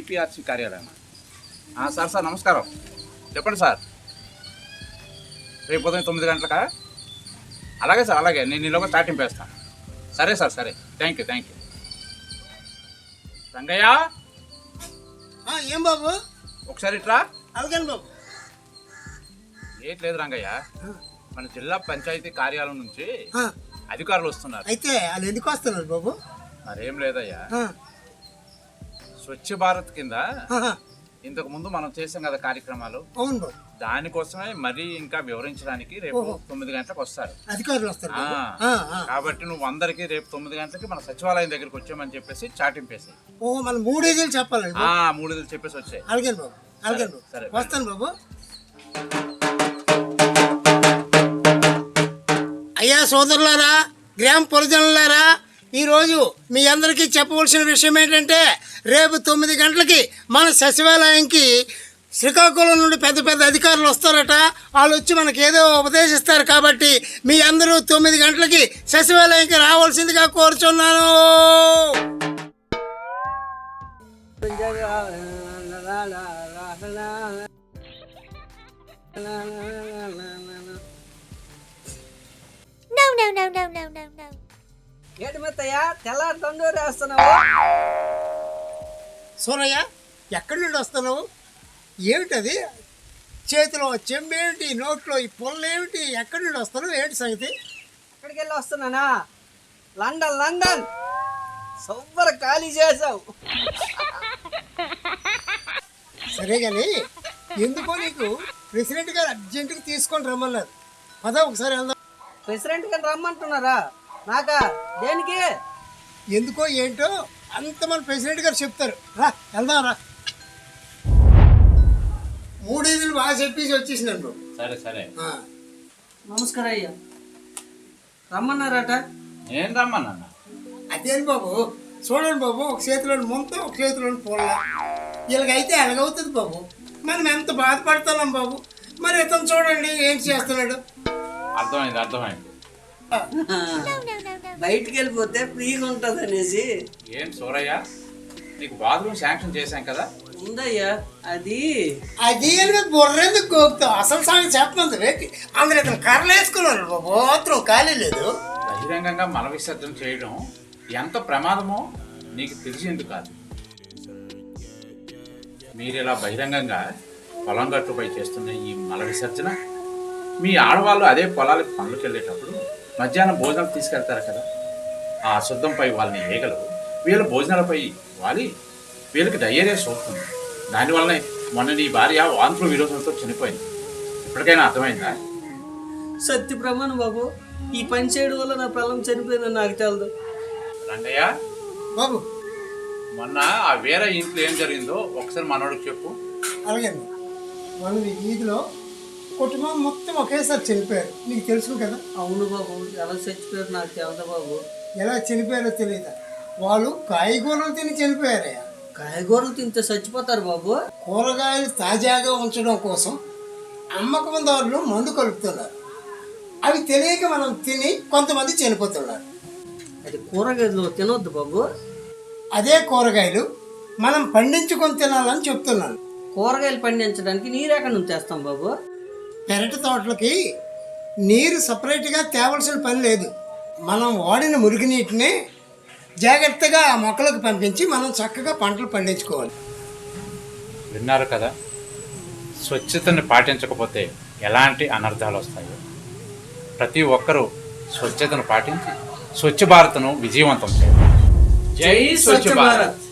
ఈపీఆర్సీ కార్యాలయం. Sir sir నమస్కారం. చెప్పండి సార్. రేపు ఉదయం 9 గంటలకా? అలాగే సార్, అలాగే నేను ఈలోగా స్టార్టింగ్ వేస్తాను. సరే సార్, సరే. Thank you. రంగయ్య, ఏం బాబు? ఒకసారి ఇట్రా. అలాగే బాబు. లేదు రంగయ్య, మన జిల్లా పంచాయతీ కార్యాలయం నుంచి అధికారులు వస్తున్నారు. అయితే వాళ్ళు ఎందుకు వస్తున్నారు బాబు? మరేం లేదయ్యా, స్వచ్ఛ భారత్ కింద ఇంతకు ముందు మనం చేసాం కదా కార్యక్రమాలు. అవును బాబు. దానికోసమే మరీ ఇంకా వివరించడానికి రేపు 9 గంటలకు వస్తారు అధికారులు వస్తారు. కాబట్టి నువ్వు అందరికి రేపు 9 గంటలకి మన సచివాలయం దగ్గరికి వచ్చామని చెప్పేసి చాటింపేసి మనం 3 ఇజీలు చెప్పాలండి. 3 ఇజీలు చెప్పేసి వచ్చాయి. అలాగే బాబు, అలాగే బాబు. సరే, వస్తాను బాబు. అయ్యా సోదరులారా, గ్రామ ప్రజలారా, ఈరోజు మీ అందరికీ చెప్పవలసిన విషయం ఏంటంటే రేపు 9 గంటలకి మన సచివాలయంకి శ్రీకాకుళం నుండి పెద్ద పెద్ద అధికారులు వస్తారట. వాళ్ళు వచ్చి మనకి ఏదో ఉపదేశిస్తారు. కాబట్టి మీ అందరూ 9 గంటలకి సచివాలయంకి రావాల్సిందిగా కోరుచున్నాను. ఏంటి మెత్తయ్య తెల్లారి తండూరి వేస్తున్నావు? సూరయ్య, ఎక్కడి నుండి వస్తున్నావు? ఏమిటది? చేతిలో చెంబేమిటి, నోట్లో ఈ పొల్లేమిటి? ఎక్కడి నుండి వస్తున్నావు? ఏంటి సంగతి? ఎక్కడికి వెళ్ళి వస్తున్నానా? లండన్ సూపర్ ఖాళీ చేసావు. సరే కానీ ఎందుకో నీకు ప్రెసిడెంట్ గారు అర్జెంటుగా తీసుకొని రమ్మన్నారు. పద ఒకసారి వెళ్దాం. ప్రెసిడెంట్ గారు రమ్మంటున్నారా? నాకా? దేనికి? ఎందుకో ఏంటో అంత మన ప్రెసిడెంట్ గారు చెప్తారు. రా వెళ్దాం రా. 3 ఇజీలు బాగా చెప్పేసి వచ్చేసినాను. సరే సరే. నమస్కారం అయ్యా. రమ్మన్నారట? నేను రమ్మన్నా. అదేంటి బాబు, చూడండి బాబు, ఒక చేతిలోని ముంత, ఒక చేతిలోని పొల్ల. ఇలాగైతే ఎలాగవుతుంది బాబు? మనం ఎంత బాధపడుతున్నాం బాబు. మరి ఇతను చూడండి ఏంటి చేస్తున్నాడు. అర్థమైంది. బయటికి వెళ్ళిపోతే ఫ్రీగా ఉంటుంది అనేసి. ఏం సూరయ్య, నీకు బాత్రూమ్ శాంక్షన్ చేశాం కదా? ఉందయ్యా. అది అని బుర్రెందుకు గోపుతావు? అసలు సంగతి చెప్పమంది వేటి. అందరు ఇతను కర్రలు వేసుకున్నాడు బాబు. బాత్రూమ్ ఖాళీ లేదు. బహిరంగంగా మల విసర్జన చేయడం ఎంత ప్రమాదమో నీకు తెలిసేందుకు కాదు. మీరు ఇలా బహిరంగంగా పొలం గట్టుపై చేస్తున్న ఈ మల విసర్జన మీ ఆడవాళ్ళు అదే పొలాలకు పనులకు వెళ్ళేటప్పుడు మధ్యాహ్నం భోజనాలు తీసుకెళ్తారు కదా, ఆ అశుద్ధంపై వాళ్ళని ఏగలు వీళ్ళ భోజనాలపై వాలి వీళ్ళకి డయేరియా సోకుతుంది. దానివల్లనే మొన్న నీ భార్య వాంతులు విరోధంతో చనిపోయింది. ఇప్పటికైనా అర్థమైందా? సత్య ప్రమాణం బాబు, ఈ పని చేయడం వల్ల నా పిల్లం చనిపోయిందని నాకు తెలదు. రంగయ్య బాబు, మొన్న ఆ వేరే ఇంట్లో ఏం జరిగిందో ఒకసారి మనోడికి చెప్పు. అలాగే మనం ఈ వీధిలో కుటుంబం మొత్తం ఒకేసారి చనిపోయారు. నీకు తెలుసు కదా? అవును బాబు. ఎలా చచ్చిపోయారు నాకు తెలదు బాబు. ఎలా చనిపోయారో తెలియదా? వాళ్ళు కాయగూరలు తిని చనిపోయారయ్యా. కాయగూరలు తింటే చచ్చిపోతారు బాబు. కూరగాయలు తాజాగా ఉంచడం కోసం అమ్మకందారులు మందు కలుపుతున్నారు. అవి తెలియక మనం తిని కొంతమంది చనిపోతున్నారు. అది కూరగాయలు తినొద్దు బాబు. అదే కూరగాయలు మనం పండించుకొని తినాలని చెప్తున్నాను. కూరగాయలు పండించడానికి నీరు ఎక్కడి నుంచి తెస్తాం బాబు? పెరటి తోటలకి నీరు సపరేట్గా తేవలసిన పని లేదు. మనం వాడిన మురుగునీటిని జాగ్రత్తగా ఆ మొక్కలకు పంపించి మనం చక్కగా పంటలు పండించుకోవాలి. విన్నారు కదా, స్వచ్ఛతని పాటించకపోతే ఎలాంటి అనర్థాలు వస్తాయో. ప్రతి ఒక్కరూ స్వచ్ఛతను పాటించి స్వచ్ఛ భారత్ను విజయవంతం చేయాలి. జై స్వచ్ఛ భారత్.